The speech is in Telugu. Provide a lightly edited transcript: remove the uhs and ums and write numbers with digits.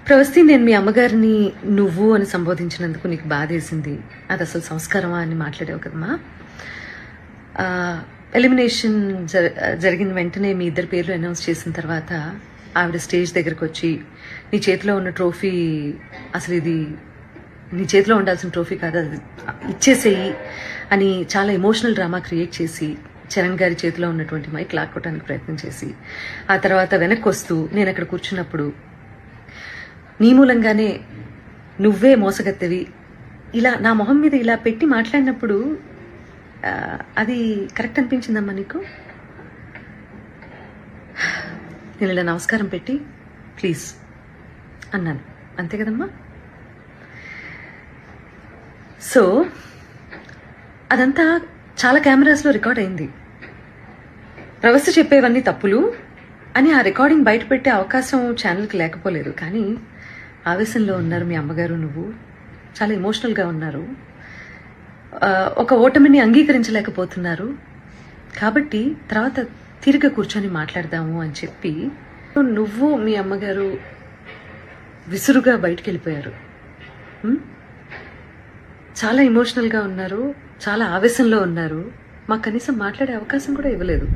ప్రవస్తి, నేను మీ అమ్మగారిని నువ్వు అని సంబోధించినందుకు నీకు బాధేసింది. అది అసలు సంస్కారమా అని మాట్లాడావు కదమ్మా. ఎలిమినేషన్ జరిగిన వెంటనే మీ ఇద్దరు పేర్లు అనౌన్స్ చేసిన తర్వాత ఆవిడ స్టేజ్ దగ్గరకు వచ్చి నీ చేతిలో ఉన్న ట్రోఫీ అసలు ఇది నీ చేతిలో ఉండాల్సిన ట్రోఫీ కాదు, అది ఇచ్చేసేయి అని చాలా ఎమోషనల్ డ్రామా క్రియేట్ చేసి చరణ్ గారి చేతిలో ఉన్నటువంటి మైక్ లాక్కోవడానికి ప్రయత్నం చేసి ఆ తర్వాత వెనక్కి వస్తూ నేను అక్కడ కూర్చున్నప్పుడు నీ మూలంగానే నువ్వే మోసగత్తెవి ఇలా నా మొహం మీద ఇలా పెట్టి మాట్లాడినప్పుడు అది కరెక్ట్ అనిపించిందమ్మా నీకు? నేను ఇలా నమస్కారం పెట్టి ప్లీజ్ అన్నాను, అంతే కదమ్మా. సో అదంతా చాలా కెమెరాస్లో రికార్డ్ అయింది. ప్రవస్తి చెప్పేవన్నీ తప్పులు అని ఆ రికార్డింగ్ బయట పెట్టే అవకాశం ఛానల్కి లేకపోలేదు. కానీ ఆవేశంలో ఉన్నారు మీ అమ్మగారు, నువ్వు చాలా ఎమోషనల్గా ఉన్నారు, ఒక ఓటమిని అంగీకరించలేకపోతున్నారు. కాబట్టి తర్వాత తిరిగి కూర్చొని మాట్లాడదాము అని చెప్పి నువ్వు మీ అమ్మగారు విసురుగా బయటికి వెళ్ళిపోయారు. చాలా ఎమోషనల్గా ఉన్నారు, చాలా ఆవేశంలో ఉన్నారు. మాకు కనీసం మాట్లాడే అవకాశం కూడా ఇవ్వలేదు.